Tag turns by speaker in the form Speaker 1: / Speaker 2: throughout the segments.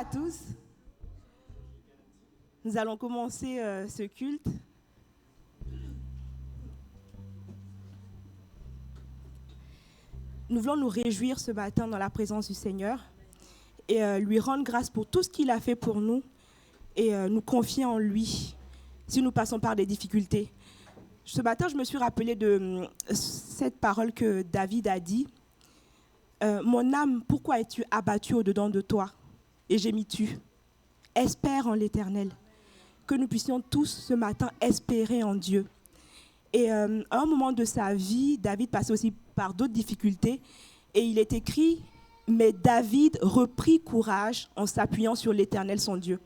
Speaker 1: à tous. Nous allons commencer ce culte. Nous voulons nous réjouir ce matin dans la présence du Seigneur et lui rendre grâce pour tout ce qu'il a fait pour nous et nous confier en lui si nous passons par des difficultés. Ce matin, je me suis rappelé de cette parole que David a dit. Mon âme, pourquoi es-tu abattue au-dedans de toi? Et gémis-tu? Espère en l'Éternel. Que nous puissions tous ce matin espérer en Dieu. Et à un moment de sa vie, David passait aussi par d'autres difficultés. Et il est écrit, mais David reprit courage en s'appuyant sur l'Éternel, son Dieu.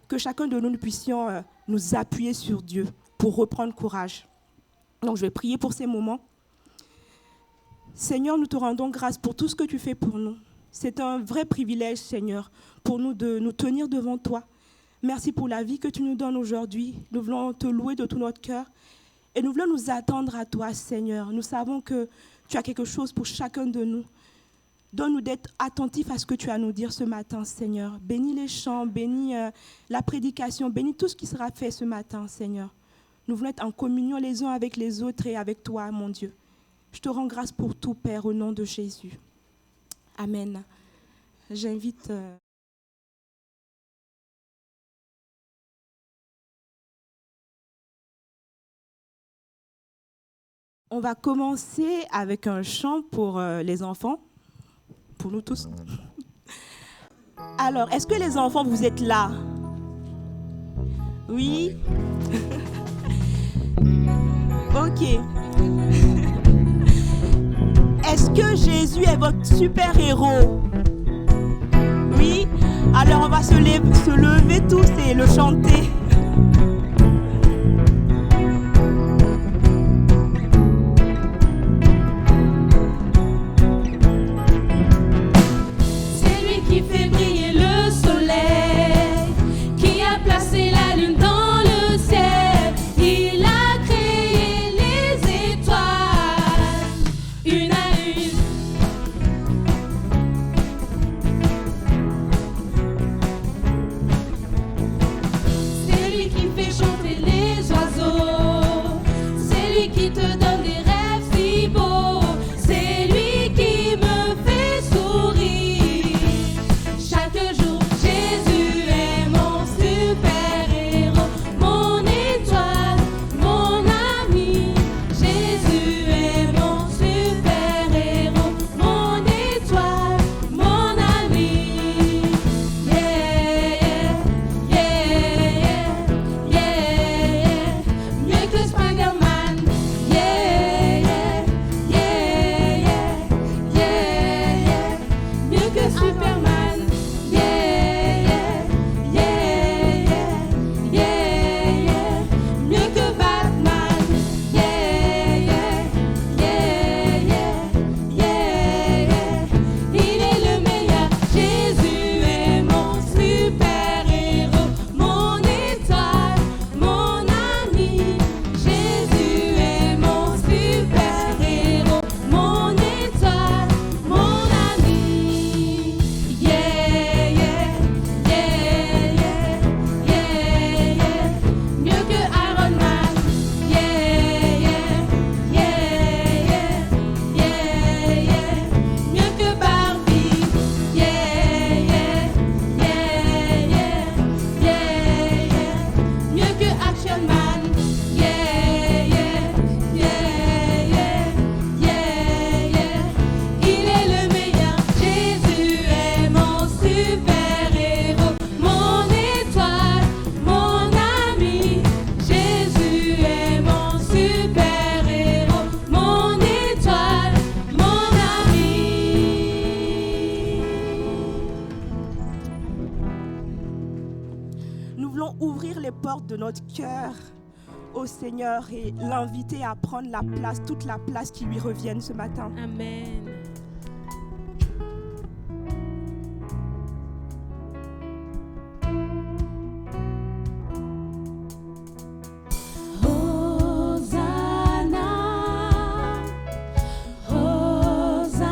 Speaker 1: Que chacun de nous puissions nous appuyer sur Dieu pour reprendre courage. Donc je vais prier pour ces moments. Seigneur, nous te rendons grâce pour tout ce que tu fais pour nous. C'est un vrai privilège, Seigneur, pour nous de nous tenir devant toi. Merci pour la vie que tu nous donnes aujourd'hui. Nous voulons te louer de tout notre cœur et nous voulons nous attendre à toi, Seigneur. Nous savons que tu as quelque chose pour chacun de nous. Donne-nous d'être attentifs à ce que tu as à nous dire ce matin, Seigneur. Bénis les chants, bénis la prédication, bénis tout ce qui sera fait ce matin, Seigneur. Nous voulons être en communion les uns avec les autres et avec toi, mon Dieu. Je te rends grâce pour tout, Père, au nom de Jésus. Amen. J'invite... On va commencer avec un chant pour les enfants, pour nous tous. Alors, est-ce que les enfants, vous êtes là? Oui? Ok. Est-ce que Jésus est votre super-héros? Oui? Alors, on va se lever tous et le chanter. De notre cœur au Seigneur et l'inviter à prendre la place, toute la place qui lui revienne ce matin.
Speaker 2: Amen.
Speaker 3: Hosanna, Hosanna.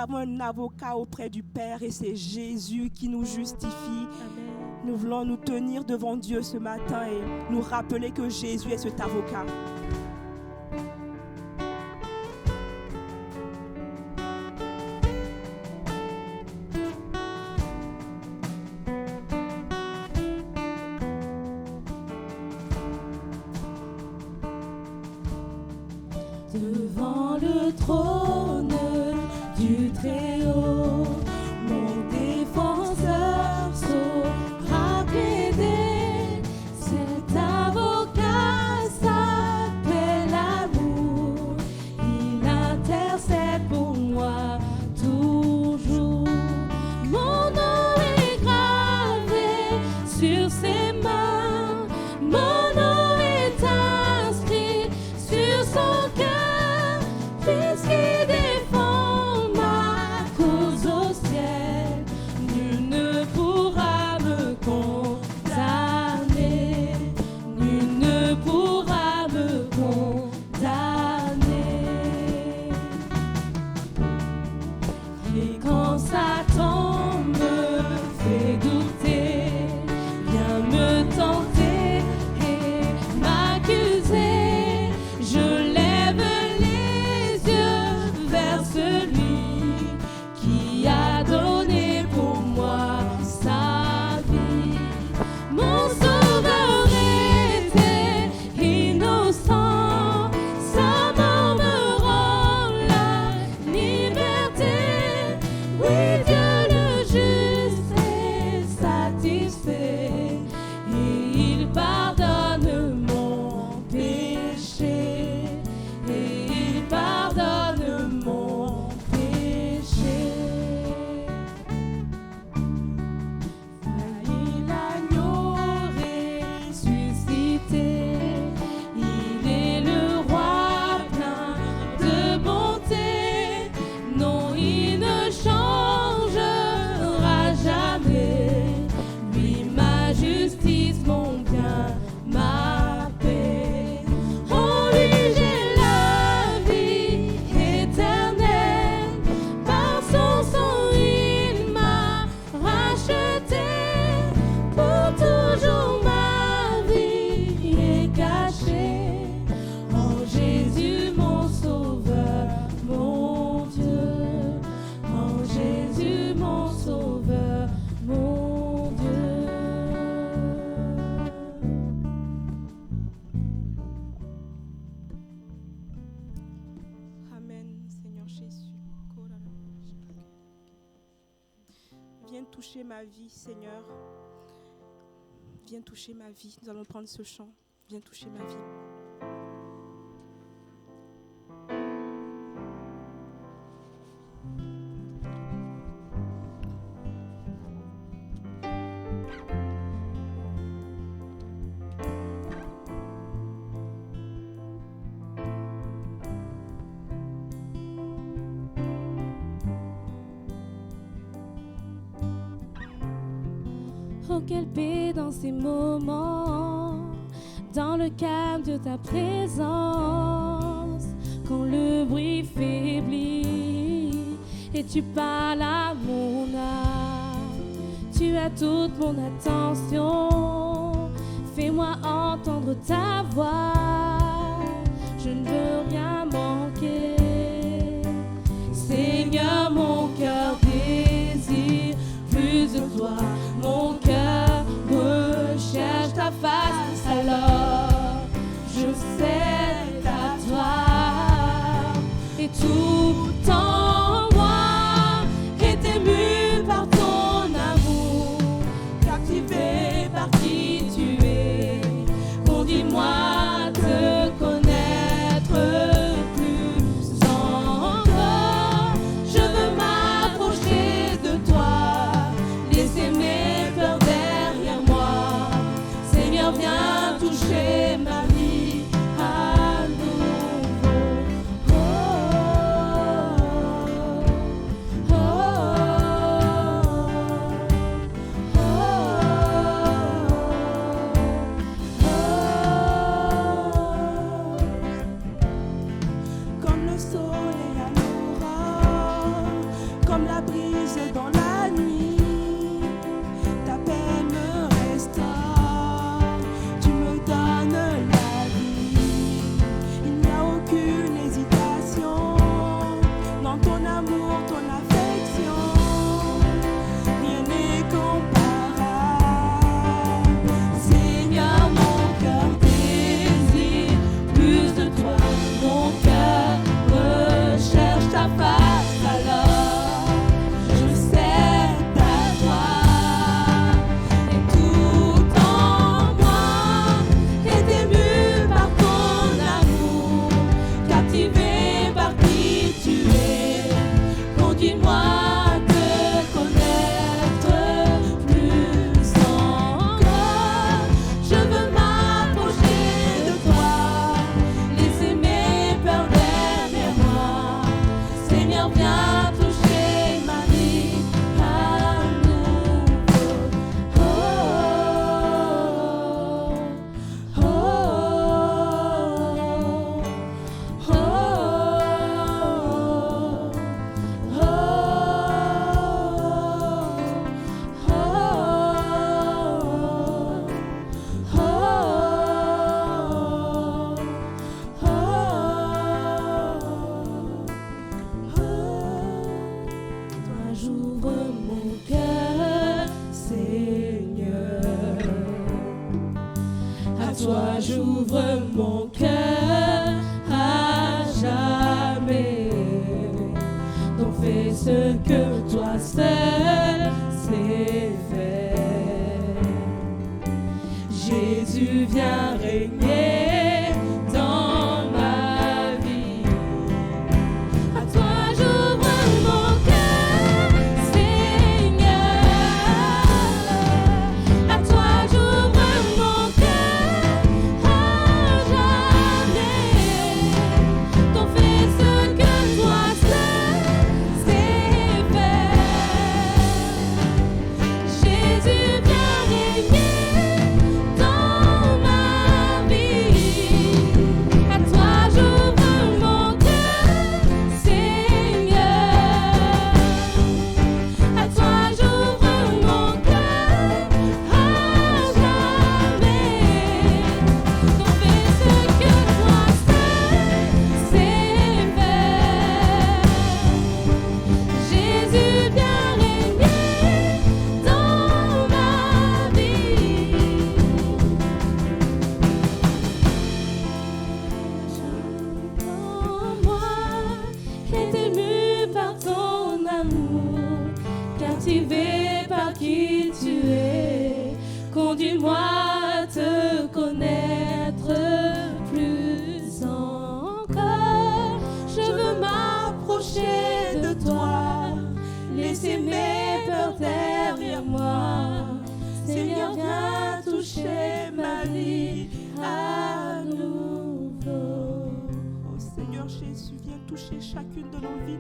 Speaker 1: avons un avocat auprès du Père et c'est Jésus qui nous justifie.
Speaker 2: Amen.
Speaker 1: Nous voulons nous tenir devant Dieu ce matin et nous rappeler que Jésus est cet avocat.
Speaker 2: Devant le trône du Très-Haut, mon défenseur saura plaider. Cet avocat s'appelle amour, il intercède pour moi toujours. Mon nom est gravé sur ses mains, mon nom est inscrit sur son cœur. Puisqu'il défend ma cause au ciel, nul ne pourra me condamner, nul ne pourra me condamner. Et quand Satan me fait douter, vient me tenter et m'accuser, je lève vers celui qui a donné pour moi sa vie. Mon sauveur était innocent, sa mort me rend la liberté. Oui, Dieu le juste est satisfait et il pardonne mon péché. Et il pardonne mon péché. Voyez l'agneau ressuscité, il est le roi plein de bonté. Non, il ne changera jamais. Lui, ma justice, mon bien, ma paix. En lui, j'ai la vie éternelle. Par son sang, il m'a racheté. Pour toujours, ma vie est cachée en Jésus, mon sauveur, mon Dieu. En Jésus, mon sauveur, mon Dieu.
Speaker 1: Amen, Seigneur Jésus. Viens toucher ma vie, Seigneur. Viens toucher ma vie. Nous allons prendre ce chant. Viens toucher ma vie.
Speaker 2: Oh, quelle paix dans ces moments, dans le calme de ta présence, quand le bruit faiblit et tu parles à mon âme. Tu as toute mon attention, fais-moi entendre ta voix, je ne veux rien manquer. Seigneur, mon cœur désire plus de toi, mon cœur recherche ta face, alors je cède à toi. Et tout en moi est ému par ton amour, captivé par qui tu es. Conduis-moi à te connaître plus encore. Je veux m'approcher de toi, laisser mes toi j'ouvre mon cœur à jamais. Donc fais ce que toi seul sais faire. Jésus vient régner dans ma vie. À toi j'ouvre mon cœur, Seigneur. À toi j'ouvre mon cœur à jamais. Donc fais ce que toi seul sais faire. Jésus vient régner dans ma vie. À toi j'ouvre mon cœur, Seigneur. À toi j'ouvre mon cœur à jamais. Donc fais ce que toi seul sais faire. Jésus vient régner dans ma vie. J'entends-moi, est ému par ton amour, captivé par qui tu es. Conduis-moi à te connaître plus encore. Je veux m'approcher de toi, laisser mes peurs derrière moi. Seigneur, viens toucher ma vie à nouveau.
Speaker 1: Oh Seigneur Jésus, viens toucher chacune de nos vies.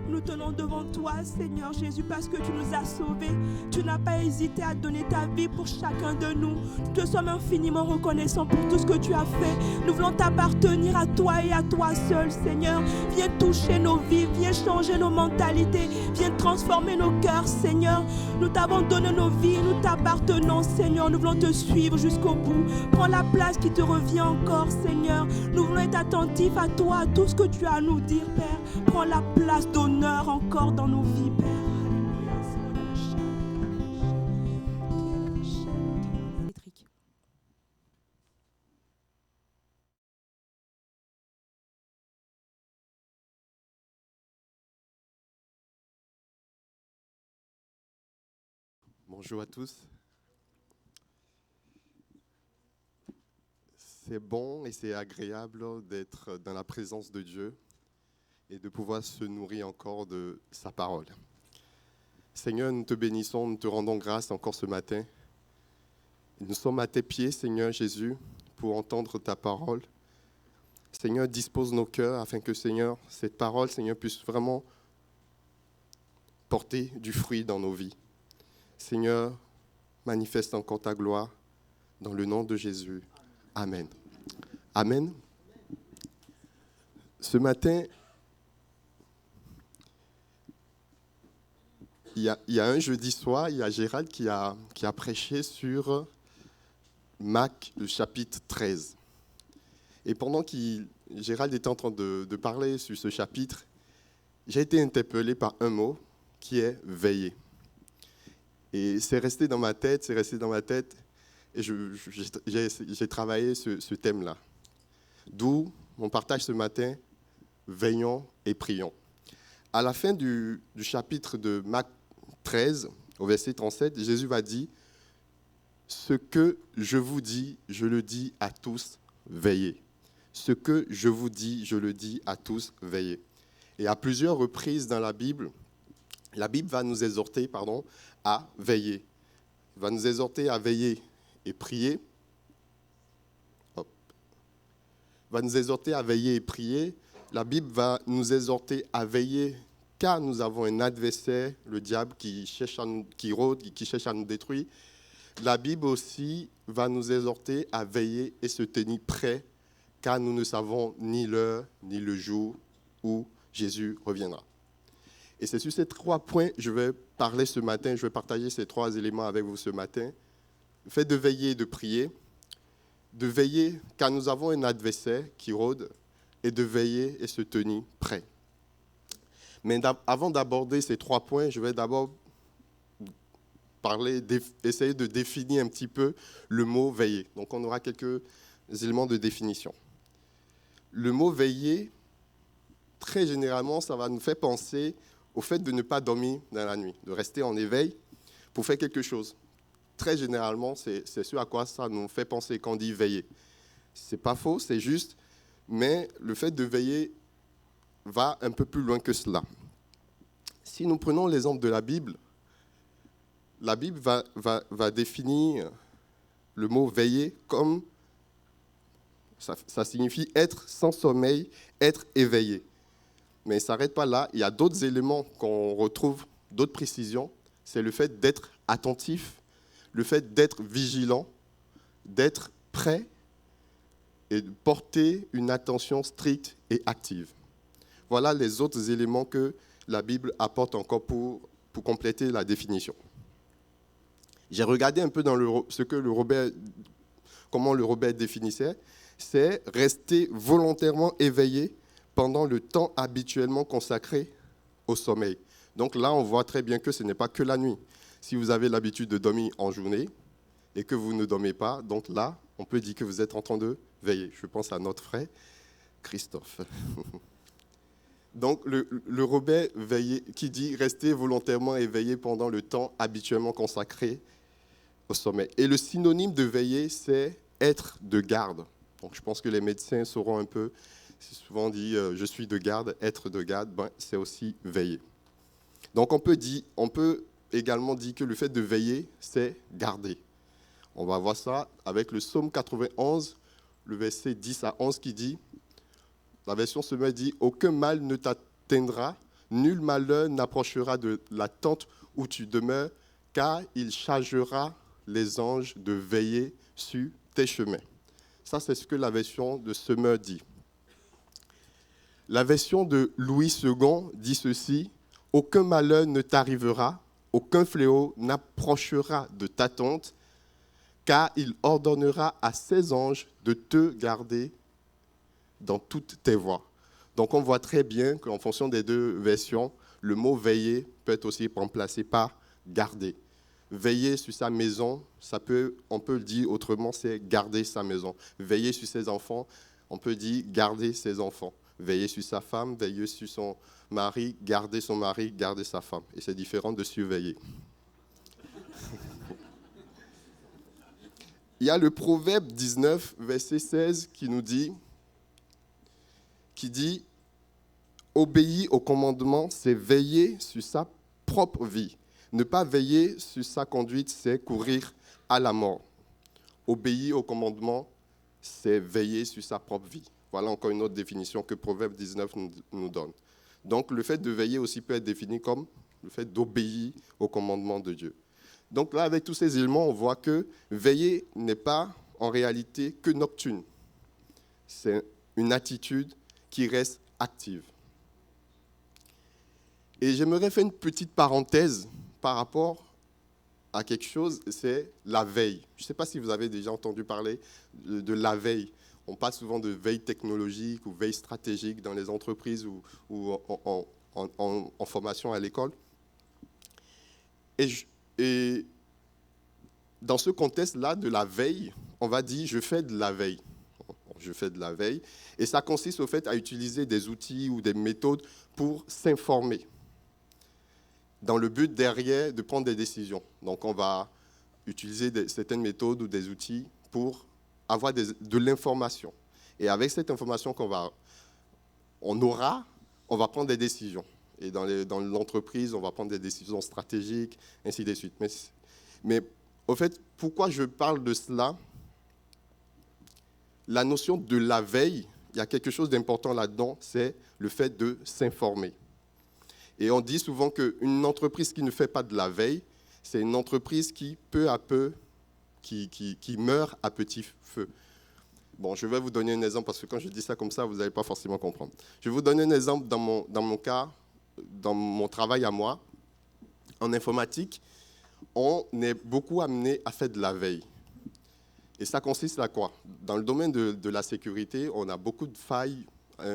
Speaker 1: Nous tenons devant toi, Seigneur Jésus, parce que tu nous as sauvés. Tu n'as pas hésité à donner ta vie pour chacun de nous. Nous te sommes infiniment reconnaissants pour tout ce que tu as fait. Nous voulons t'appartenir à toi et à toi seul, Seigneur. Viens toucher nos vies, viens changer nos mentalités, viens transformer nos cœurs, Seigneur. Nous t'avons donné nos vies, nous t'appartenons, Seigneur. Nous voulons te suivre jusqu'au bout. Prends la place qui te revient encore, Seigneur. Nous voulons être attentifs à toi, à tout ce que tu as à nous dire, Père. Prends la place d'honneur encore dans nos vies, Père.
Speaker 3: Bonjour à tous. C'est bon et c'est agréable d'être dans la présence de Dieu et de pouvoir se nourrir encore de sa parole. Seigneur, nous te bénissons, nous te rendons grâce encore ce matin. Nous sommes à tes pieds, Seigneur Jésus, pour entendre ta parole. Seigneur, dispose nos cœurs afin que, Seigneur, cette parole, Seigneur, puisse vraiment porter du fruit dans nos vies. Seigneur, manifeste encore ta gloire dans le nom de Jésus. Amen. Amen. Ce matin, il y a un jeudi soir, il y a Gérald qui a prêché sur Marc, le chapitre 13. Et pendant que Gérald était en train de parler sur ce chapitre, j'ai été interpellé par un mot qui est « veiller ». Et c'est resté dans ma tête, et j'ai travaillé ce thème-là. D'où mon partage ce matin, veillons et prions. À la fin du chapitre de Marc 13, au verset 37, Jésus va dire « Ce que je vous dis, je le dis à tous, veillez. Ce que je vous dis, je le dis à tous, veillez. » Et à plusieurs reprises dans la Bible va nous exhorter, à veiller. Il va nous exhorter à veiller et prier. Va nous exhorter à veiller et prier. La Bible va nous exhorter à veiller car nous avons un adversaire, le diable, qui rôde, qui cherche à nous détruire. La Bible aussi va nous exhorter à veiller et se tenir prêts car nous ne savons ni l'heure ni le jour où Jésus reviendra. Et c'est sur ces 3 points que je vais parler ce matin. Je vais partager ces 3 éléments avec vous ce matin. Le fait de veiller et de prier. De veiller car nous avons un adversaire qui rôde. Et de veiller et se tenir prêt. Mais avant d'aborder ces 3 points, je vais d'abord essayer de définir un petit peu le mot veiller. Donc on aura quelques éléments de définition. Le mot veiller, très généralement, ça va nous faire penser au fait de ne pas dormir dans la nuit, de rester en éveil pour faire quelque chose. Très généralement, c'est ce à quoi ça nous fait penser quand on dit veiller. Ce n'est pas faux, c'est juste, mais le fait de veiller va un peu plus loin que cela. Si nous prenons l'exemple de la Bible va définir le mot veiller comme, ça signifie être sans sommeil, être éveillé. Mais il ne s'arrête pas là, il y a d'autres éléments qu'on retrouve, d'autres précisions. C'est le fait d'être attentif, le fait d'être vigilant, d'être prêt et de porter une attention stricte et active. Voilà les autres éléments que la Bible apporte encore pour compléter la définition. J'ai regardé un peu dans comment le Robert définissait, c'est rester volontairement éveillé pendant le temps habituellement consacré au sommeil. Donc là, on voit très bien que ce n'est pas que la nuit. Si vous avez l'habitude de dormir en journée et que vous ne dormez pas, donc là, on peut dire que vous êtes en train de veiller. Je pense à notre frère Christophe. Donc le Robert qui dit rester volontairement éveillé pendant le temps habituellement consacré au sommeil. Et le synonyme de veiller, c'est être de garde. Donc je pense que les médecins sauront un peu. C'est souvent dit je suis de garde, être de garde, c'est aussi veiller. Donc on peut également dire que le fait de veiller, c'est garder. On va voir ça avec le psaume 91, le verset 10 à 11 qui dit, la version Semeur dit, « Aucun mal ne t'atteindra, nul malheur n'approchera de la tente où tu demeures, car il chargera les anges de veiller sur tes chemins. » Ça, c'est ce que la version de Semeur dit. La version de Louis II dit ceci, « Aucun malheur ne t'arrivera, aucun fléau n'approchera de ta tente, car il ordonnera à ses anges de te garder dans toutes tes voies. » Donc on voit très bien qu'en fonction des deux versions, le mot « veiller » peut être aussi remplacé par « garder ». Veiller sur sa maison, on peut le dire autrement, c'est garder sa maison. Veiller sur ses enfants, on peut dire garder ses enfants. Veiller sur sa femme, veiller sur son mari, garder son mari, garder sa femme. Et c'est différent de surveiller. Il y a le Proverbe 19, verset 16, qui dit « Obéir au commandement, c'est veiller sur sa propre vie. Ne pas veiller sur sa conduite, c'est courir à la mort. » Obéir au commandement, c'est veiller sur sa propre vie. Voilà encore une autre définition que Proverbe 19 nous donne. Donc le fait de veiller aussi peut être défini comme le fait d'obéir au commandement de Dieu. Donc là, avec tous ces éléments, on voit que veiller n'est pas en réalité que nocturne. C'est une attitude qui reste active. Et j'aimerais faire une petite parenthèse par rapport à quelque chose, c'est la veille. Je ne sais pas si vous avez déjà entendu parler de la veille. On parle souvent de veille technologique ou veille stratégique dans les entreprises ou en formation à l'école. Et dans ce contexte-là de la veille, on va dire « je fais de la veille ». Je fais de la veille. Et ça consiste au fait à utiliser des outils ou des méthodes pour s'informer, dans le but derrière de prendre des décisions. Donc on va utiliser certaines méthodes ou des outils pour avoir de l'information. Et avec cette information on va prendre des décisions. Et dans l'entreprise, on va prendre des décisions stratégiques, ainsi de suite. Mais au fait, pourquoi je parle de cela? La notion de la veille, il y a quelque chose d'important là-dedans, c'est le fait de s'informer. Et on dit souvent qu'une entreprise qui ne fait pas de la veille, c'est une entreprise qui, peu à peu, qui meurt à petit feu. Bon, je vais vous donner un exemple, parce que quand je dis ça comme ça, vous n'allez pas forcément comprendre. Je vais vous donner un exemple dans mon cas, dans mon travail à moi. En informatique, on est beaucoup amené à faire de la veille. Et ça consiste à quoi? Dans le domaine de la sécurité, on a beaucoup de failles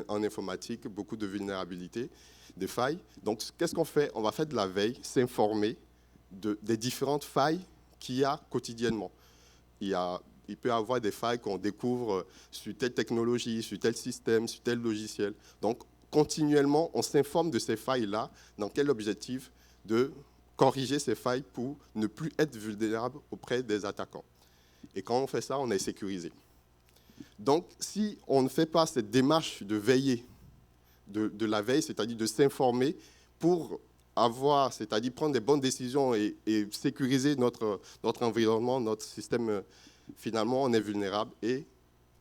Speaker 3: en informatique, beaucoup de vulnérabilités, de failles. Donc, qu'est-ce qu'on fait? On va faire de la veille, s'informer des différentes failles qu'il y a quotidiennement. Il peut y avoir des failles qu'on découvre sur telle technologie, sur tel système, sur tel logiciel. Donc, continuellement, on s'informe de ces failles-là. Dans quel objectif? De corriger ces failles pour ne plus être vulnérable auprès des attaquants. Et quand on fait ça, on est sécurisé. Donc, si on ne fait pas cette démarche de veiller, de la veille, c'est-à-dire de s'informer pour avoir, c'est-à-dire prendre des bonnes décisions et sécuriser notre environnement, notre système, finalement, on est vulnérable et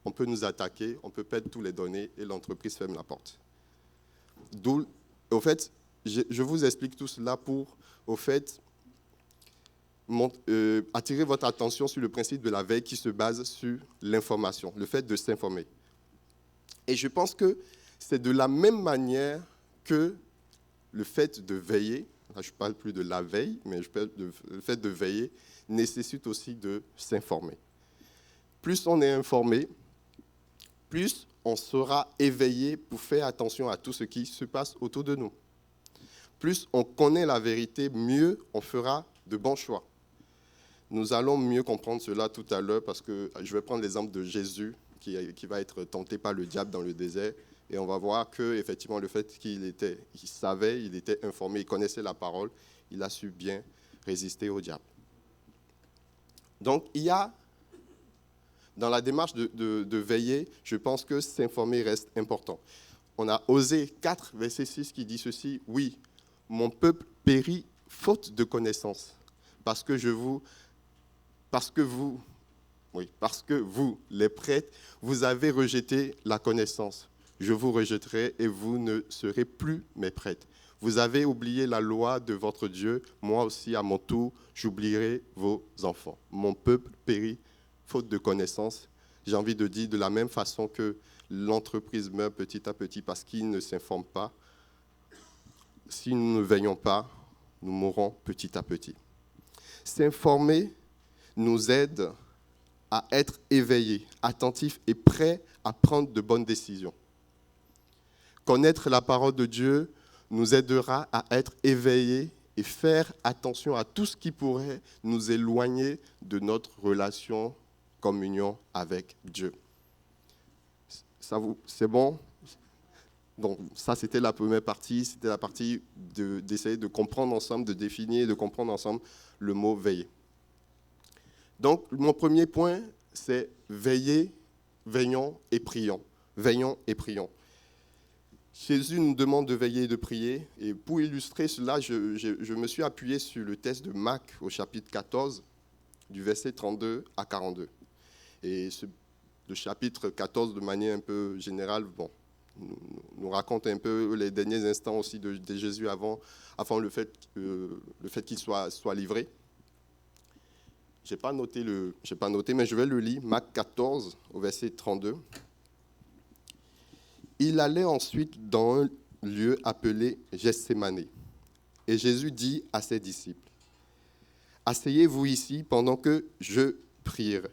Speaker 3: on peut nous attaquer, on peut perdre toutes les données et l'entreprise ferme la porte. D'où, au fait, je vous explique tout cela pour, au fait, attirer votre attention sur le principe de la veille qui se base sur l'information, le fait de s'informer. Et je pense que c'est de la même manière que le fait de veiller, là je ne parle plus de la veille, mais le fait de veiller nécessite aussi de s'informer. Plus on est informé, plus on sera éveillé pour faire attention à tout ce qui se passe autour de nous. Plus on connaît la vérité, mieux on fera de bons choix. Nous allons mieux comprendre cela tout à l'heure parce que je vais prendre l'exemple de Jésus qui va être tenté par le diable dans le désert et on va voir que effectivement le fait qu'il savait, il était informé, il connaissait la parole, il a su bien résister au diable. Donc il y a dans la démarche de veiller, je pense que s'informer reste important. On a Osée 4, verset 6 qui dit ceci, « Oui, mon peuple périt faute de connaissance, parce que vous, les prêtres, vous avez rejeté la connaissance. Je vous rejetterai et vous ne serez plus mes prêtres. Vous avez oublié la loi de votre Dieu, moi aussi à mon tour, j'oublierai vos enfants. Mon peuple périt faute de connaissance. » J'ai envie de dire de la même façon que l'entreprise meurt petit à petit parce qu'ils ne s'informent pas. Si nous ne veillons pas, nous mourrons petit à petit. S'informer nous aide à être éveillés, attentifs et prêts à prendre de bonnes décisions. Connaître la parole de Dieu nous aidera à être éveillés et faire attention à tout ce qui pourrait nous éloigner de notre relation, communion avec Dieu. C'est bon? Donc ça, c'était la première partie. C'était la partie d'essayer de comprendre ensemble, de définir, de comprendre ensemble le mot « veiller ». Donc, mon premier point, c'est veiller, veillons et prions. Veillons et prions. Jésus nous demande de veiller et de prier. Et pour illustrer cela, je me suis appuyé sur le texte de Marc au chapitre 14, du verset 32 à 42. Et le chapitre 14, de manière un peu générale, nous raconte un peu les derniers instants aussi de Jésus avant le fait qu'il soit livré. Je n'ai pas noté, mais je vais le lire. Marc 14, au verset 32. Il allait ensuite dans un lieu appelé Gethsémani. Et Jésus dit à ses disciples, « Asseyez-vous ici pendant que je prierai. »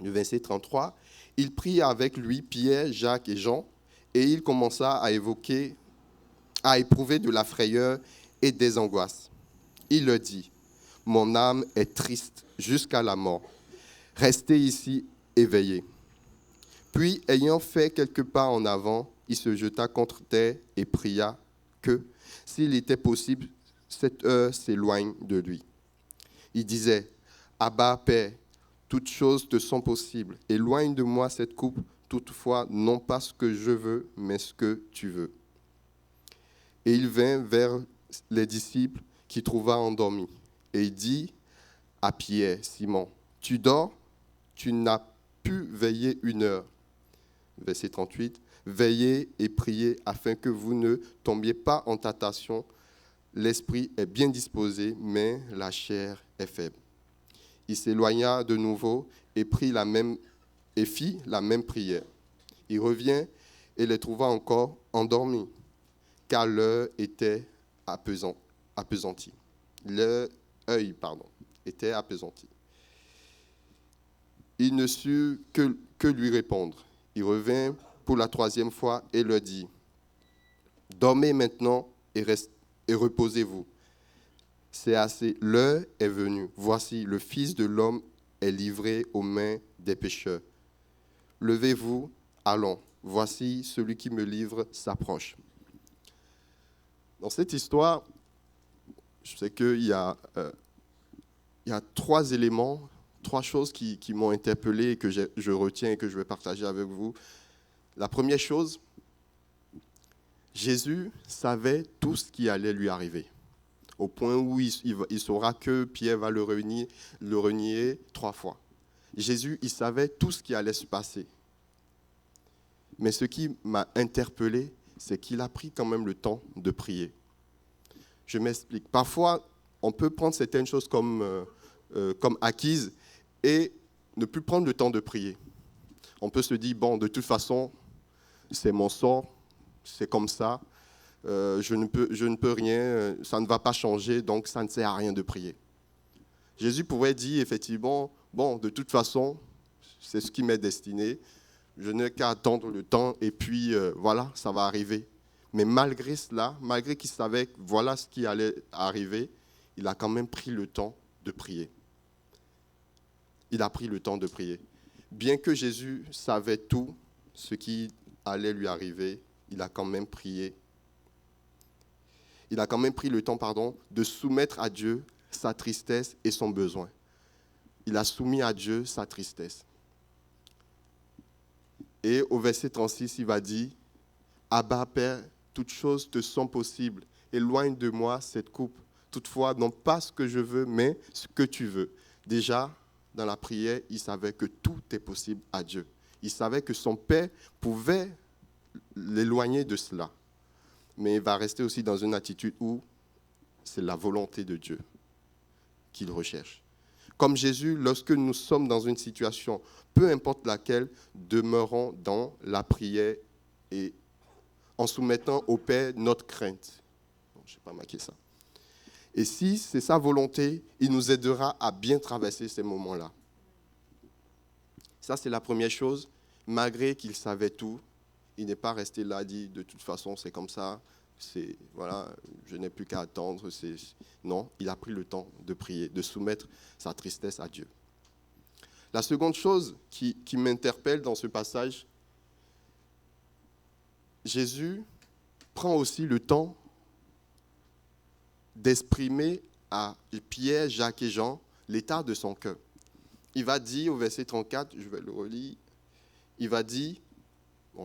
Speaker 3: Le verset 33. Il prit avec lui Pierre, Jacques et Jean, et il commença à éprouver de la frayeur et des angoisses. Il leur dit, « Mon âme est triste jusqu'à la mort. Restez ici éveillés. » Puis, ayant fait quelques pas en avant, il se jeta contre terre et pria que, s'il était possible, cette heure s'éloigne de lui. Il disait, « Abba, Père, toutes choses te sont possibles. Éloigne de moi cette coupe, toutefois, non pas ce que je veux, mais ce que tu veux. » Et il vint vers les disciples qu'il trouva endormis. Et il dit à Pierre, « Simon, tu dors? Tu n'as pu veiller une heure. » Verset 38. « Veillez et priez afin que vous ne tombiez pas en tentation. L'esprit est bien disposé, mais la chair est faible. » Il s'éloigna de nouveau et fit la même prière. Il revient et les trouva encore endormis, car l'heure était appesantie. Leur œil, était appesanti. Il ne sut que lui répondre. Il revint pour la troisième fois et leur dit, « Dormez maintenant et reposez-vous. C'est assez, l'heure est venue. Voici, le Fils de l'homme est livré aux mains des pécheurs. Levez-vous, allons. Voici, celui qui me livre s'approche. Dans cette histoire, je sais qu'il y a 3 éléments, 3 choses qui m'ont interpellé et que je retiens et que je vais partager avec vous. La première chose, Jésus savait tout ce qui allait lui arriver, au point où il saura que Pierre va le renier 3 fois. Jésus, il savait tout ce qui allait se passer. Mais ce qui m'a interpellé, c'est qu'il a pris quand même le temps de prier. Je m'explique. Parfois, on peut prendre certaines choses comme acquises et ne plus prendre le temps de prier. On peut se dire, bon, de toute façon, c'est mon sort, c'est comme ça, je ne peux rien, ça ne va pas changer, donc ça ne sert à rien de prier. Jésus pourrait dire effectivement, bon, de toute façon, c'est ce qui m'est destiné, je n'ai qu'à attendre le temps et puis voilà, ça va arriver. Mais malgré cela, malgré qu'il savait que voilà ce qui allait arriver, il a quand même pris le temps de prier. Il a pris le temps de prier. Bien que Jésus savait tout ce qui allait lui arriver, il a quand même prié. Il a quand même pris le temps, de soumettre à Dieu sa tristesse et son besoin. Il a soumis à Dieu sa tristesse. Et au verset 36, il va dire, « Abba, Père, toutes choses te sont possibles. Éloigne de moi cette coupe. Toutefois, non pas ce que je veux, mais ce que tu veux. » Déjà, dans la prière, il savait que tout est possible à Dieu. Il savait que son Père pouvait l'éloigner de cela. Mais il va rester aussi dans une attitude où c'est la volonté de Dieu qu'il recherche. Comme Jésus, lorsque nous sommes dans une situation, peu importe laquelle, demeurons dans la prière et en soumettant au Père notre crainte. Je n'ai pas marqué ça. Et si c'est sa volonté, il nous aidera à bien traverser ces moments-là. Ça, c'est la première chose. Malgré qu'il savait tout, il n'est pas resté là, dit de toute façon, c'est comme ça, voilà, je n'ai plus qu'à attendre. Non, il a pris le temps de prier, de soumettre sa tristesse à Dieu. La seconde chose qui m'interpelle dans ce passage, Jésus prend aussi le temps d'exprimer à Pierre, Jacques et Jean l'état de son cœur. Il va dire au verset 34, je vais le relire, il va dire,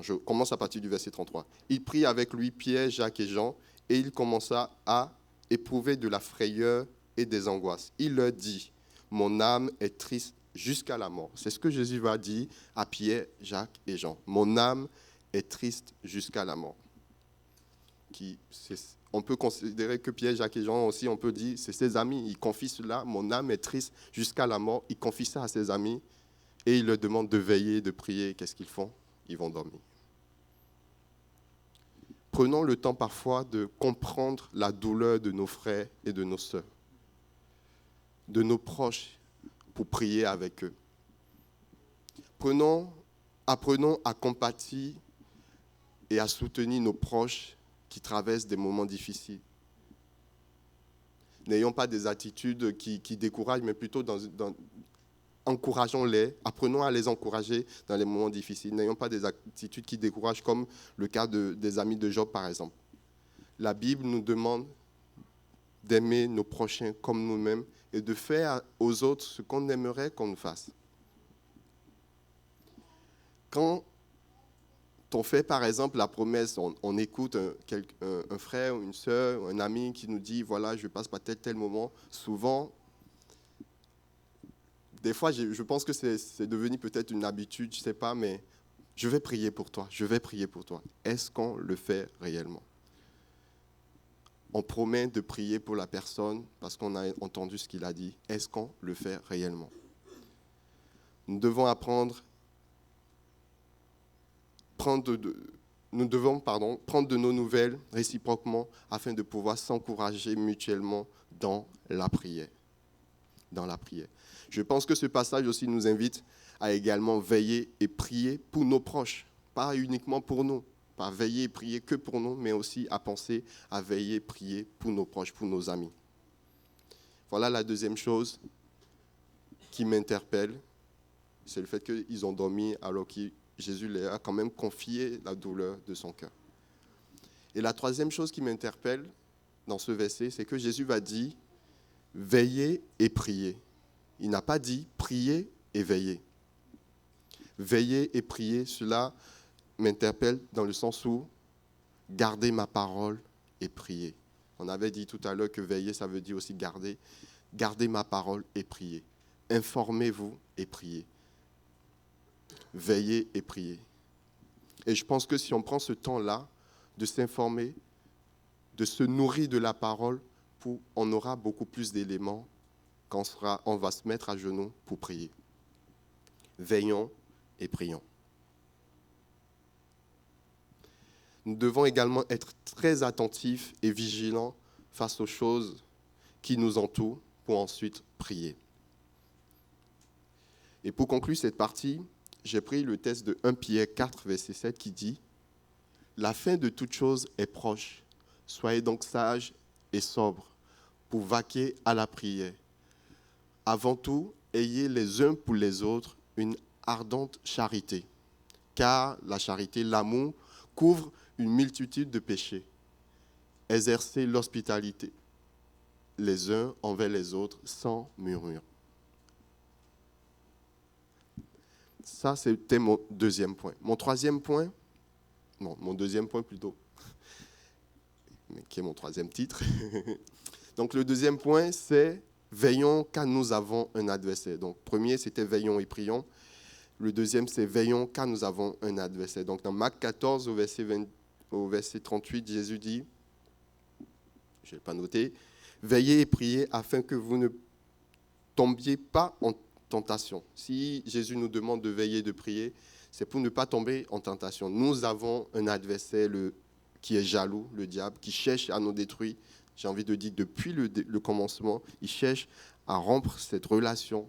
Speaker 3: je commence à partir du verset 33, il prit avec lui Pierre, Jacques et Jean, et il commença à éprouver de la frayeur et des angoisses. Il leur dit, mon âme est triste jusqu'à la mort. C'est ce que Jésus va dire à Pierre, Jacques et Jean. Mon âme est triste jusqu'à la mort. On peut considérer que Pierre, Jacques et Jean aussi, on peut dire, c'est ses amis. Il confie cela, mon âme est triste jusqu'à la mort. Il confie ça à ses amis et il leur demande de veiller, de prier. Qu'est-ce qu'ils font? Ils vont dormir. Prenons le temps parfois de comprendre la douleur de nos frères et de nos sœurs, de nos proches, pour prier avec eux. Apprenons à compatir et à soutenir nos proches qui traversent des moments difficiles. N'ayons pas des attitudes qui découragent, mais plutôt encourageons-les, apprenons à les encourager dans les moments difficiles. N'ayons pas des attitudes qui découragent, comme le cas des amis de Job, par exemple. La Bible nous demande d'aimer nos prochains comme nous-mêmes et de faire aux autres ce qu'on aimerait qu'on nous fasse. Quand on fait par exemple la promesse, on écoute un frère ou une sœur, un ami qui nous dit, voilà, je passe par tel moment, souvent, des fois, je pense que c'est devenu peut-être une habitude, je ne sais pas, mais je vais prier pour toi, je vais prier pour toi. Est-ce qu'on le fait réellement? On promet de prier pour la personne parce qu'on a entendu ce qu'il a dit. Est-ce qu'on le fait réellement? Nous devons apprendre prendre de nos nouvelles réciproquement afin de pouvoir s'encourager mutuellement dans la prière. Je pense que ce passage aussi nous invite à également veiller et prier pour nos proches, pas uniquement pour nous, pas veiller et prier que pour nous, mais aussi à penser à veiller et prier pour nos proches, pour nos amis. Voilà la deuxième chose qui m'interpelle, c'est le fait qu'ils ont dormi alors que Jésus leur a quand même confié la douleur de son cœur. Et la troisième chose qui m'interpelle dans ce verset, c'est que Jésus va dire « veillez et priez ». Il n'a pas dit « priez et veillez ». Veillez et priez, cela m'interpelle dans le sens où « gardez ma parole et priez ». On avait dit tout à l'heure que veiller, ça veut dire aussi garder. Gardez ma parole et priez. Informez-vous et priez. Veillez et priez. Et je pense que si on prend ce temps-là de s'informer, de se nourrir de la parole, on aura beaucoup plus d'éléments quand on va se mettre à genoux pour prier. Veillons et prions. Nous devons également être très attentifs et vigilants face aux choses qui nous entourent pour ensuite prier. Et pour conclure cette partie, j'ai pris le texte de 1 Pierre 4, verset 7 qui dit « La fin de toute chose est proche. Soyez donc sages et sobres pour vaquer à la prière. Avant tout, ayez les uns pour les autres une ardente charité, car la charité, l'amour, couvre une multitude de péchés. Exercez l'hospitalité les uns envers les autres sans murmure. » Ça, c'était mon deuxième point. Mon deuxième point plutôt, mais qui est mon troisième titre. Donc le deuxième point, c'est « Veillons car nous avons un adversaire ». Donc premier, c'était « Veillons et prions ». Le deuxième, c'est « Veillons car nous avons un adversaire ». Donc dans Marc 14, au verset 38, Jésus dit, je n'ai pas noté, « Veillez et priez afin que vous ne tombiez pas en tentation ». Si Jésus nous demande de veiller et de prier, c'est pour ne pas tomber en tentation. Nous avons un adversaire qui est jaloux, le diable, qui cherche à nous détruire. J'ai envie de dire, depuis le commencement, il cherche à rompre cette relation,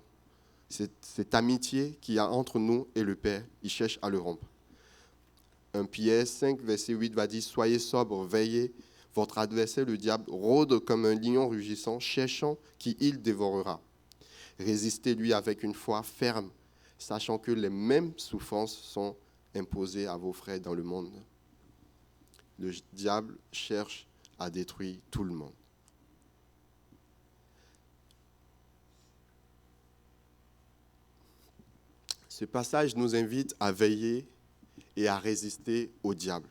Speaker 3: cette amitié qu'il y a entre nous et le Père. Il cherche à le rompre. 1 Pierre 5, verset 8 va dire « Soyez sobres, veillez, votre adversaire, le diable, rôde comme un lion rugissant, cherchant qui il dévorera. Résistez-lui avec une foi ferme, sachant que les mêmes souffrances sont imposées à vos frères dans le monde. » Le diable cherche à détruire tout le monde. Ce passage nous invite à veiller et à résister au diable.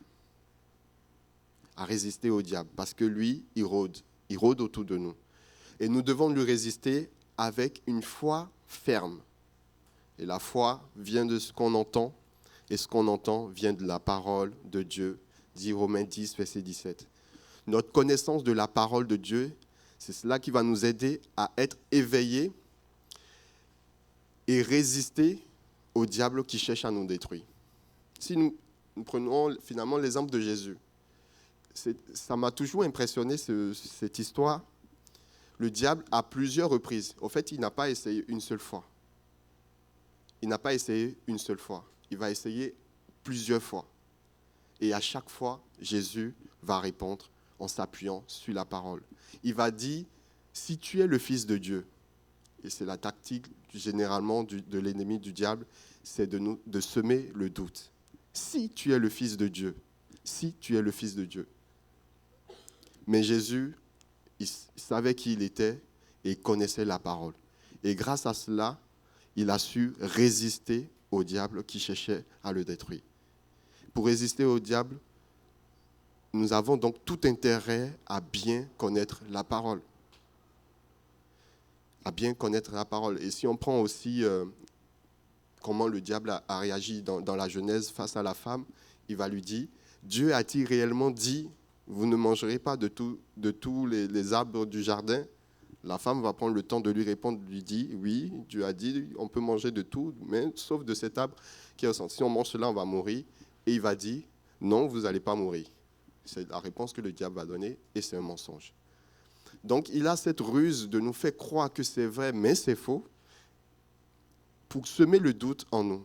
Speaker 3: À résister au diable, parce que lui, il rôde autour de nous. Et nous devons lui résister avec une foi ferme. Et la foi vient de ce qu'on entend, et ce qu'on entend vient de la parole de Dieu, dit Romains 10, verset 17. Notre connaissance de la parole de Dieu, c'est cela qui va nous aider à être éveillés et résister au diable qui cherche à nous détruire. Si nous prenons finalement l'exemple de Jésus, ça m'a toujours impressionné cette histoire. Le diable, à plusieurs reprises, au fait, il n'a pas essayé une seule fois. Il n'a pas essayé une seule fois. Il va essayer plusieurs fois. Et à chaque fois, Jésus va répondre en s'appuyant sur la parole. Il va dire, si tu es le Fils de Dieu, et c'est la tactique généralement de l'ennemi du diable, c'est de semer le doute. Si tu es le Fils de Dieu, si tu es le Fils de Dieu. Mais Jésus, il savait qui il était et il connaissait la parole. Et grâce à cela, il a su résister au diable qui cherchait à le détruire. Pour résister au diable, nous avons donc tout intérêt à bien connaître la parole. À bien connaître la parole. Et si on prend aussi comment le diable a réagi dans la Genèse face à la femme, il va lui dire, Dieu a-t-il réellement dit, vous ne mangerez pas de tous les arbres du jardin? La femme va prendre le temps de lui répondre, lui dit, oui, Dieu a dit, on peut manger de tout, mais sauf de cet arbre qui est au centre. Si on mange cela, on va mourir. Et il va dire, non, vous n'allez pas mourir. C'est la réponse que le diable va donner, et c'est un mensonge. Donc, il a cette ruse de nous faire croire que c'est vrai, mais c'est faux, pour semer le doute en nous.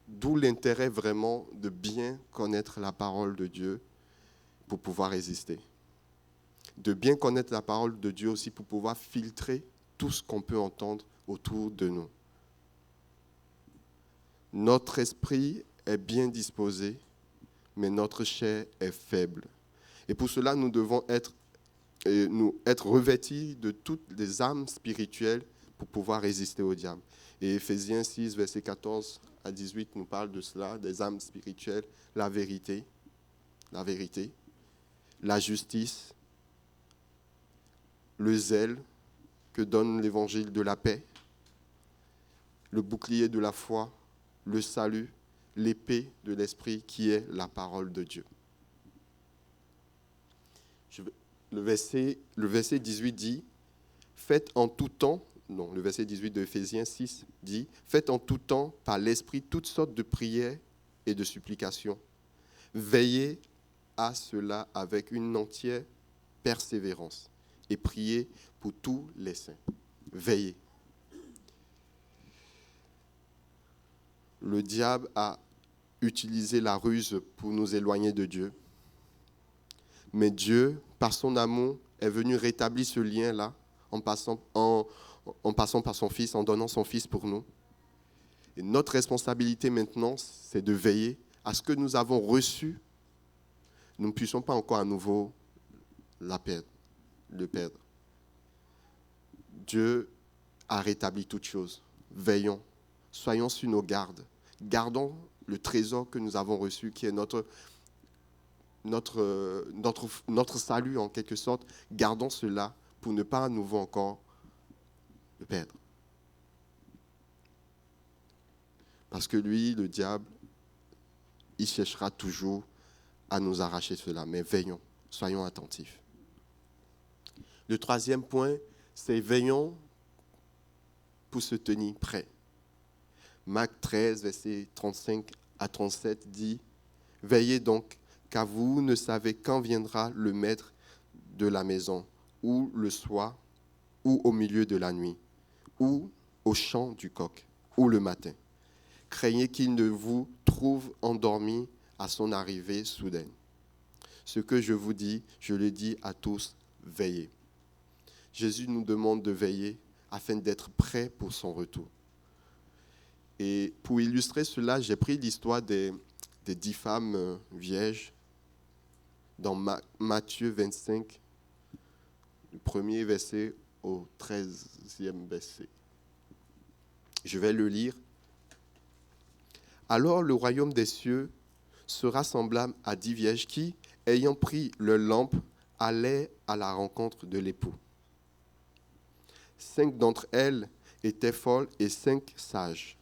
Speaker 3: D'où l'intérêt vraiment de bien connaître la parole de Dieu pour pouvoir résister. de bien connaître la parole de Dieu aussi pour pouvoir filtrer tout ce qu'on peut entendre autour de nous. Notre esprit est bien disposé, mais notre chair est faible. Et pour cela, nous devons être revêtis de toutes les armes spirituelles pour pouvoir résister au diable. Et Éphésiens 6, versets 14 à 18 nous parle de cela, des armes spirituelles, la vérité, la justice, le zèle que donne l'évangile de la paix, le bouclier de la foi, le salut, l'épée de l'esprit qui est la parole de Dieu. Le verset 18 dit, faites en tout temps, le verset 18 de Éphésiens 6 dit, faites en tout temps par l'esprit toutes sortes de prières et de supplications. Veillez à cela avec une entière persévérance et priez pour tous les saints. Veillez. Le diable a utilisé la ruse pour nous éloigner de Dieu. Mais Dieu, par son amour, est venu rétablir ce lien-là en passant par son Fils, en donnant son Fils pour nous. Et notre responsabilité maintenant, c'est de veiller à ce que nous avons reçu, nous ne puissions pas encore à nouveau le perdre. Dieu a rétabli toutes choses. Veillons, soyons sur nos gardes. Gardons le trésor que nous avons reçu, qui est notre salut en quelque sorte. Gardons cela pour ne pas à nouveau encore le perdre. Parce que lui, le diable, il cherchera toujours à nous arracher cela. Mais veillons, soyons attentifs. Le troisième point, c'est veillons pour se tenir prêts. Marc 13, versets 35 à 37 dit « Veillez donc, car vous ne savez quand viendra le maître de la maison, ou le soir, ou au milieu de la nuit, ou au chant du coq, ou le matin. Craignez qu'il ne vous trouve endormis à son arrivée soudaine. Ce que je vous dis, je le dis à tous, veillez. » Jésus nous demande de veiller afin d'être prêts pour son retour. Et pour illustrer cela, j'ai pris l'histoire des 10 femmes vierges dans Matthieu 25, du premier verset au 13e verset. Je vais le lire. « Alors le royaume des cieux sera semblable à 10 vierges qui, ayant pris leur lampe, allaient à la rencontre de l'époux. 5 d'entre elles étaient folles et 5 sages.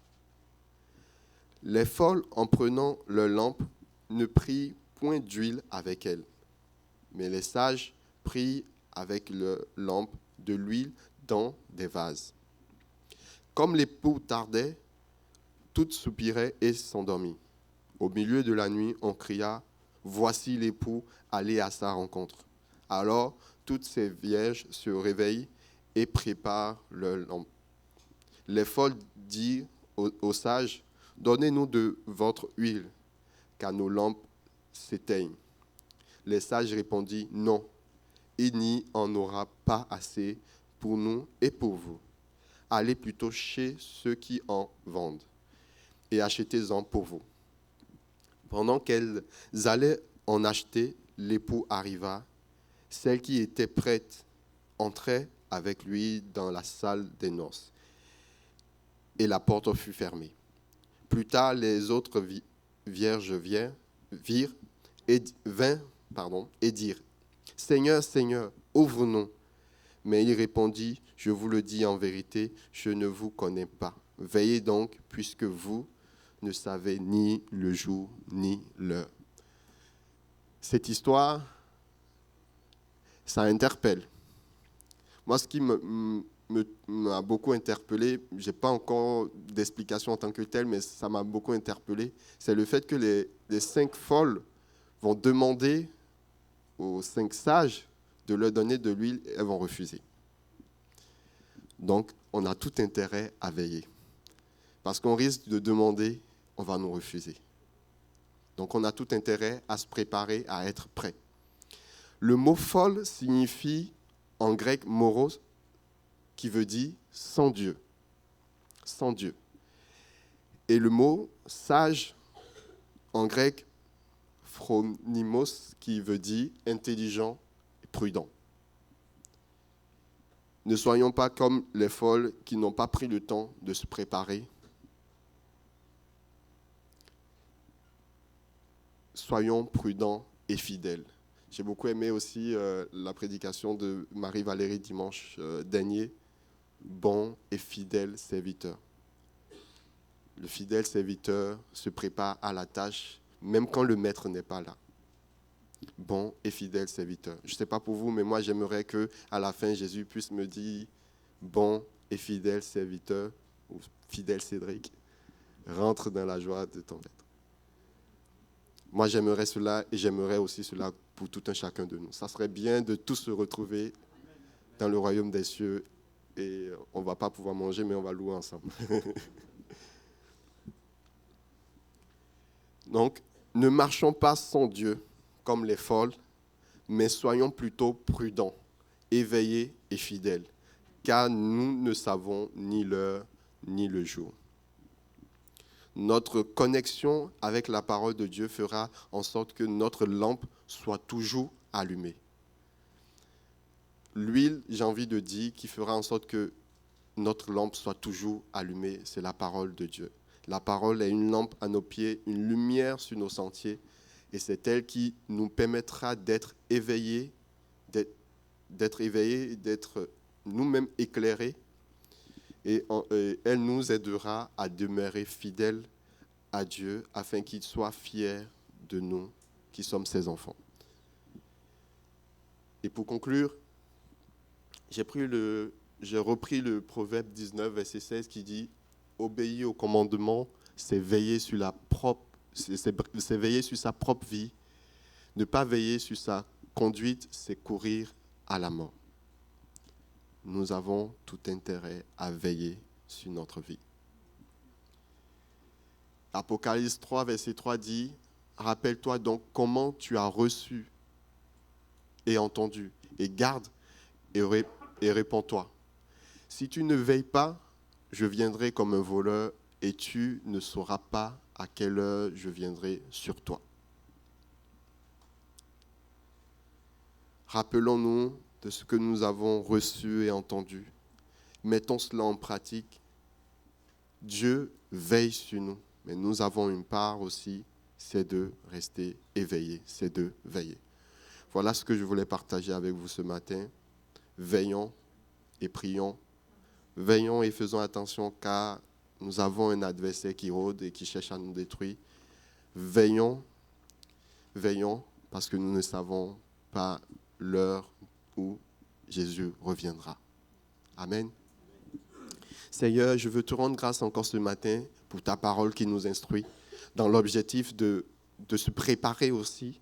Speaker 3: Les folles, en prenant leur lampe, ne prirent point d'huile avec elles, mais les sages prirent avec leur lampe de l'huile dans des vases. Comme l'époux tardait, toutes soupiraient et s'endormit. Au milieu de la nuit, on cria « Voici l'époux, allez à sa rencontre. » Alors, toutes ces vierges se réveillent et préparent leur lampe. Les folles dirent aux sages « Donnez-nous de votre huile, car nos lampes s'éteignent. » Les sages répondirent « Non, il n'y en aura pas assez pour nous et pour vous. Allez plutôt chez ceux qui en vendent et achetez-en pour vous. » Pendant qu'elles allaient en acheter, l'époux arriva. Celle qui était prête entrait avec lui dans la salle des noces, et la porte fut fermée. Plus tard, les autres vierges vinrent et dirent « Seigneur, Seigneur, ouvre-nous. » Mais il répondit « Je vous le dis en vérité, je ne vous connais pas. Veillez donc, puisque vous ne savez ni le jour ni l'heure. » Cette histoire, ça interpelle. Moi, ce qui m'a beaucoup interpellé, je n'ai pas encore d'explication en tant que telle, mais ça m'a beaucoup interpellé, c'est le fait que les 5 folles vont demander aux 5 sages de leur donner de l'huile et elles vont refuser. Donc, on a tout intérêt à veiller. Parce qu'on risque de demander, on va nous refuser. Donc, on a tout intérêt à se préparer, à être prêt. Le mot folle signifie en grec moros, qui veut dire sans Dieu. Sans Dieu. Et le mot sage en grec phronimos, qui veut dire intelligent et prudent. Ne soyons pas comme les folles qui n'ont pas pris le temps de se préparer. Soyons prudents et fidèles. J'ai beaucoup aimé aussi la prédication de Marie-Valérie dimanche dernier. Bon et fidèle serviteur. Le fidèle serviteur se prépare à la tâche, même quand le maître n'est pas là. Bon et fidèle serviteur. Je ne sais pas pour vous, mais moi j'aimerais qu'à la fin, Jésus puisse me dire bon et fidèle serviteur, ou fidèle Cédric, rentre dans la joie de ton maître. Moi j'aimerais cela et j'aimerais aussi cela pour tout un chacun de nous. Ça serait bien de tous se retrouver dans le royaume des cieux et on ne va pas pouvoir manger, mais on va louer ensemble. Donc, ne marchons pas sans Dieu comme les folles, mais soyons plutôt prudents, éveillés et fidèles, car nous ne savons ni l'heure ni le jour. Notre connexion avec la parole de Dieu fera en sorte que notre lampe soit toujours allumée. L'huile, j'ai envie de dire, qui fera en sorte que notre lampe soit toujours allumée, c'est la parole de Dieu. La parole est une lampe à nos pieds, une lumière sur nos sentiers. Et c'est elle qui nous permettra d'être éveillés, d'être nous-mêmes éclairés. Et elle nous aidera à demeurer fidèles à Dieu afin qu'il soit fier de nous qui sommes ses enfants. Et pour conclure, j'ai repris le Proverbe 19, verset 16 qui dit « Obéir au commandement, c'est veiller sur c'est veiller sur sa propre vie. Ne pas veiller sur sa conduite, c'est courir à la mort. » Nous avons tout intérêt à veiller sur notre vie. Apocalypse 3, verset 3 dit « Rappelle-toi donc comment tu as reçu et entendu, et garde et répands-toi. Si tu ne veilles pas, je viendrai comme un voleur, et tu ne sauras pas à quelle heure je viendrai sur toi. » Rappelons-nous de ce que nous avons reçu et entendu. Mettons cela en pratique. Dieu veille sur nous, mais nous avons une part aussi, c'est de rester éveillés, c'est de veiller. Voilà ce que je voulais partager avec vous ce matin. Veillons et prions. Veillons et faisons attention car nous avons un adversaire qui rôde et qui cherche à nous détruire. Veillons parce que nous ne savons pas l'heure où Jésus reviendra. Amen. Seigneur, je veux te rendre grâce encore ce matin pour ta parole qui nous instruit dans l'objectif de se préparer aussi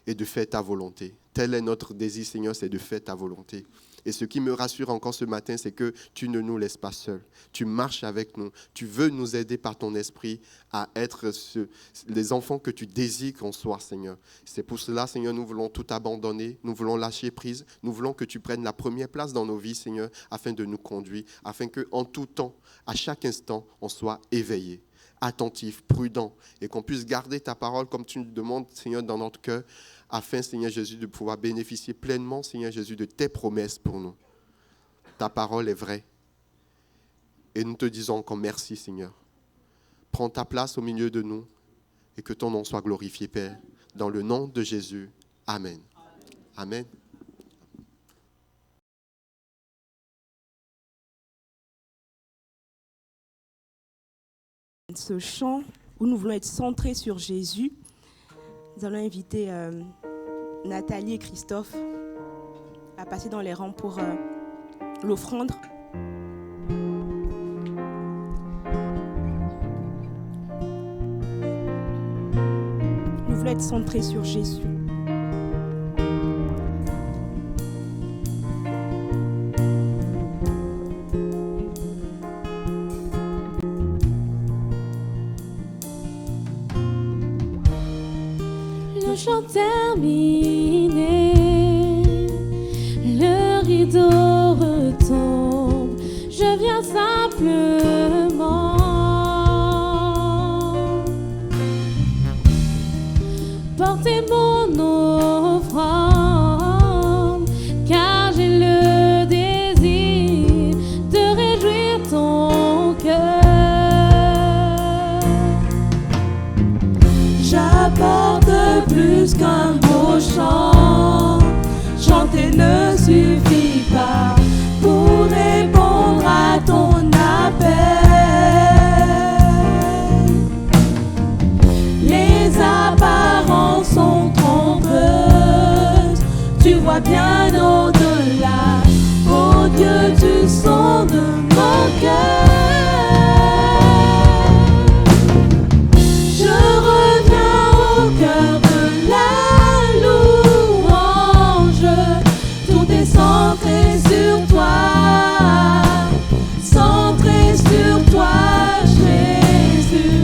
Speaker 3: et de faire ta volonté. Tel est notre désir, Seigneur, c'est de faire ta volonté. Et ce qui me rassure encore ce matin, c'est que tu ne nous laisses pas seuls. Tu marches avec nous. Tu veux nous aider par ton esprit à être les enfants que tu désires qu'on soit, Seigneur. C'est pour cela, Seigneur, nous voulons tout abandonner. Nous voulons lâcher prise. Nous voulons que tu prennes la première place dans nos vies, Seigneur, afin de nous conduire, afin qu'en tout temps, à chaque instant, on soit éveillés, attentifs, prudents, et qu'on puisse garder ta parole comme tu nous demandes, Seigneur, dans notre cœur, afin, Seigneur Jésus, de pouvoir bénéficier pleinement, Seigneur Jésus, de tes promesses pour nous. Ta parole est vraie. Et nous te disons encore merci, Seigneur. Prends ta place au milieu de nous et que ton nom soit glorifié, Père. Dans le nom de Jésus. Amen. Amen.
Speaker 1: Ce chant où nous voulons être centrés sur Jésus, nous allons inviter Nathalie et Christophe à passer dans les rangs pour l'offrande. Nous voulons être centrés sur Jésus.
Speaker 2: Le chant terminé, plus qu'un beau chant. Chanter ne suffit pas pour répondre à ton appel. Les apparences sont trompeuses, tu vois bien au-delà. Oh Dieu, tu sondes mon cœur. Je reviens au cœur de la louange. Tout est centré sur toi, centré sur toi, Jésus.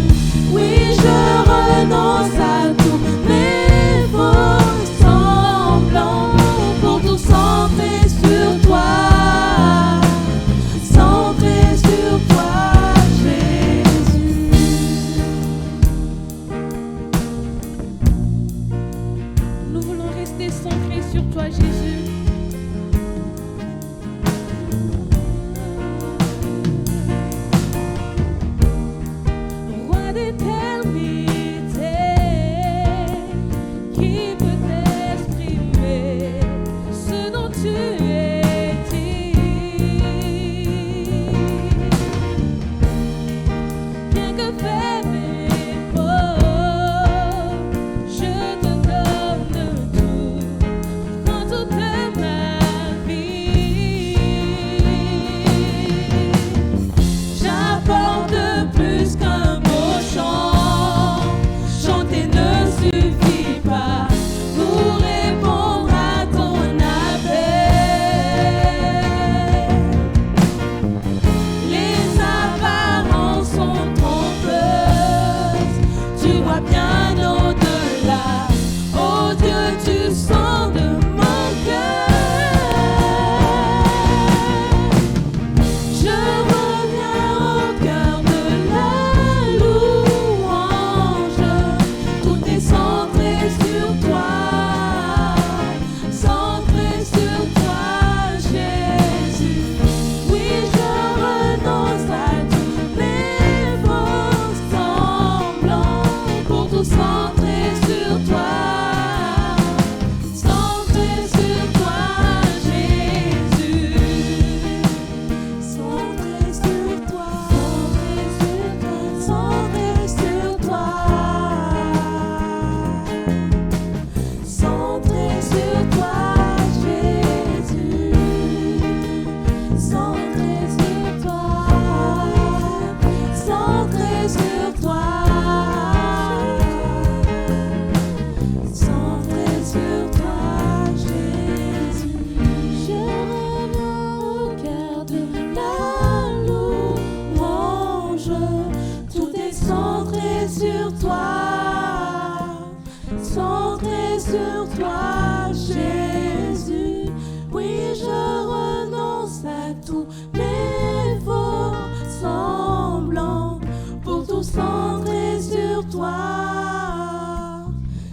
Speaker 2: Oui, je renonce à tous mes faux semblants pour tout centrer sur toi, centré sur toi, Jésus. Nous voulons rester centrés sur toi, Jésus. Roi d'éternité, qui peut exprimer ce dont tu es digne? Bien que faible et pauvre, je te donne tout, prends toute ma vie. J'apporte plus qu'un beau chant. Chanter ne suffit pas pour répondre à ton appel. Les apparences sont trompeuses, tu vois bien au-delà. Oh Dieu, tu sondes mon cœur. Je reviens au cœur de la louange. Tout est centré sur toi, centré sur toi, Jésus. Oui, je renonce à tous mes faux semblants pour tout centrer sur toi, centré sur toi, Jésus. Centré sur toi, centré sur toi, centré sur toi, Jésus. Centré sur toi, centré sur toi, centré sur toi, Jésus. Je reviens au cœur de la louange. Tout est centré sur toi, centré sur toi, Jésus. Oui, je renonce à tous mes faux semblants pour tout centrer sur toi,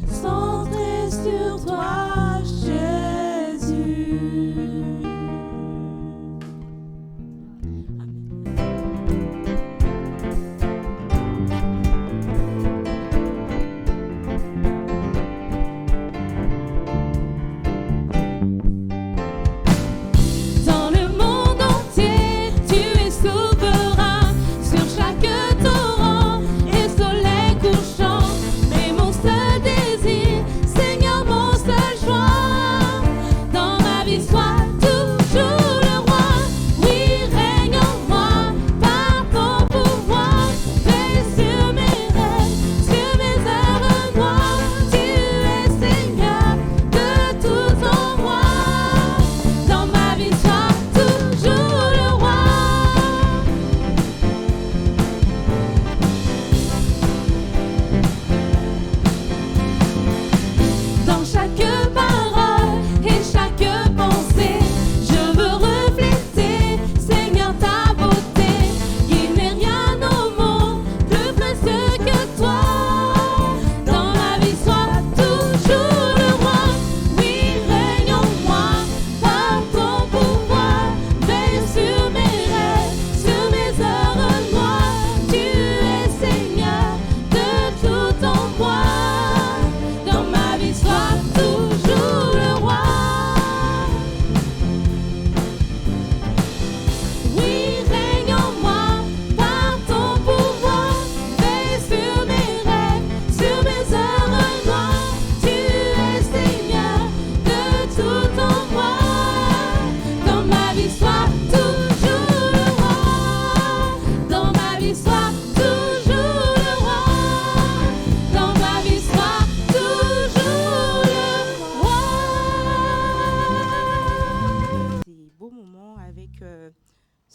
Speaker 2: centré sur toi, Jésus.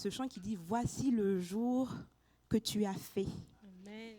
Speaker 1: ce chant qui dit « Voici le jour que tu as fait ».
Speaker 2: Amen.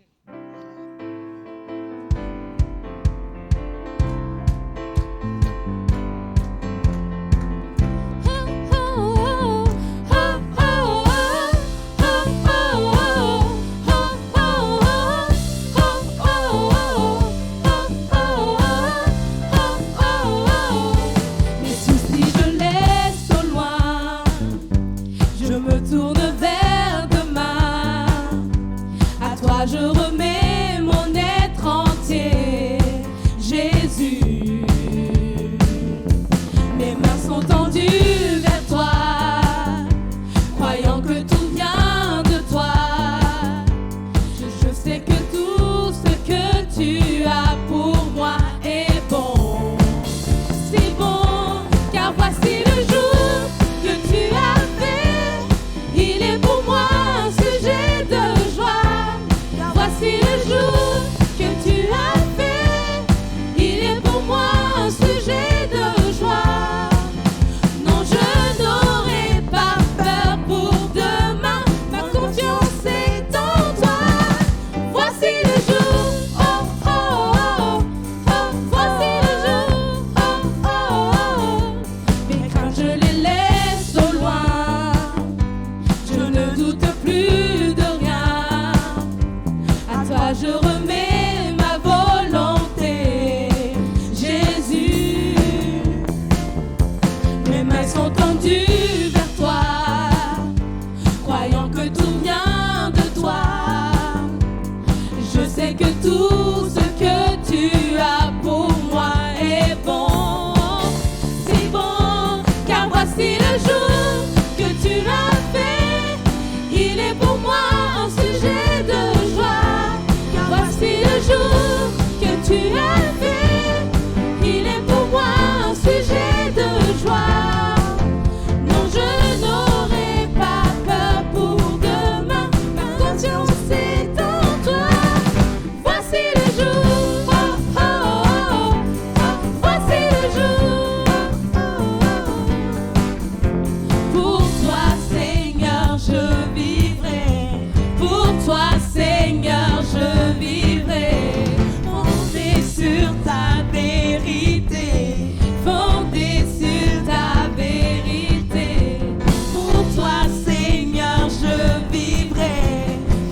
Speaker 4: Je remets mon être entier, Jésus. Mes mains sont tendues vers toi, croyant que tout vient de toi. Je sais que tout ce que tu as pour moi est bon. C'est bon, car voici le jour que tu as fait. Il est pour moi un sujet de joie. Voici le jour que tu as fait, il est pour moi un sujet de joie. Non, je n'aurai pas peur pour demain, ma confiance est en toi. Voici le jour, oh oh oh, oh, voici le jour, oh oh oh. Mais quand je les laisse au loin, je ne doute plus de rien. Je remets ma volonté, Jésus. Mes mains sont tendues vers toi, croyant que tout vient de toi. Je sais que tout ce que tu as pour moi est bon. C'est bon, car voici le jour que tu as fait. Il est pour moi un sujet de joie. Voici le jour que tu as fait, il est pour moi un sujet de joie. Non, je n'aurai pas peur pour demain, ma conscience est en toi. Voici le jour, oh oh oh, oh, voici le jour, oh, oh. Pour toi, Seigneur, je vivrai. Pour toi, Seigneur, je vivrai. Fondé sur ta vérité, fondé sur ta vérité. Pour toi, Seigneur, je vivrai.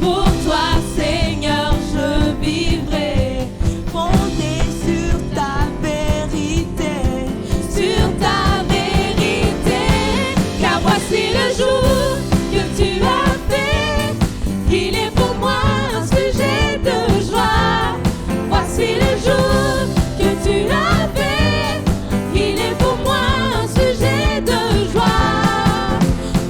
Speaker 4: Pour toi, Seigneur, je vivrai. Fondé sur ta vérité, sur ta vérité. Car voici le jour que tu as fait. Il est pour moi un sujet de joie. Voici le jour que tu as fait. Il est pour moi un sujet de joie.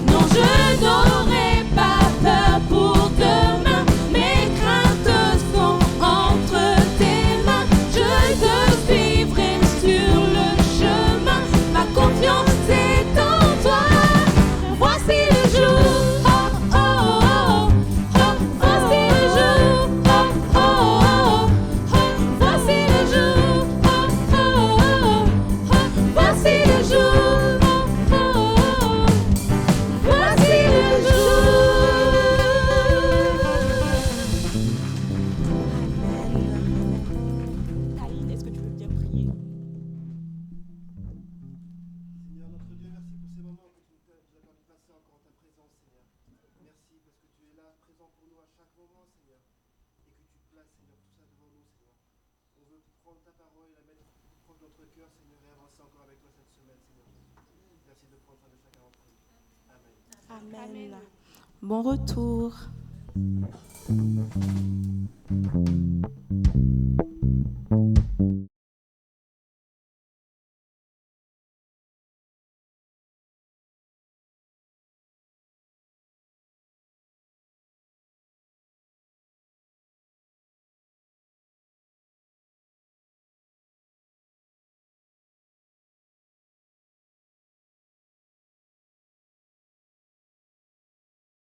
Speaker 4: Non, je n'aurai pas peur pour demain. Mes craintes sont entre tes mains. Je te suivrai sur le chemin. Ma confiance est en toi. Voici le jour, oh oh oh, oh, voici le jour, oh oh oh, oh, voici le jour, oh oh oh, oh, voici le jour, oh oh oh, voici le jour.
Speaker 1: Aïe, est-ce que tu veux bien prier?
Speaker 3: Seigneur notre Dieu, merci pour ces moments que tu nous as permis de passer encore en ta présence, Seigneur. Merci parce que tu es là, présent pour nous à chaque moment, Seigneur. Et que tu places, Seigneur, tout ça devant nous, Seigneur. On veut prendre ta parole et la mettre proche de notre cœur, Seigneur, et avancer encore avec toi cette semaine, Seigneur Jésus. Merci de prendre soin de chacun d'entre nous. Amen.
Speaker 1: Amen. Bon retour.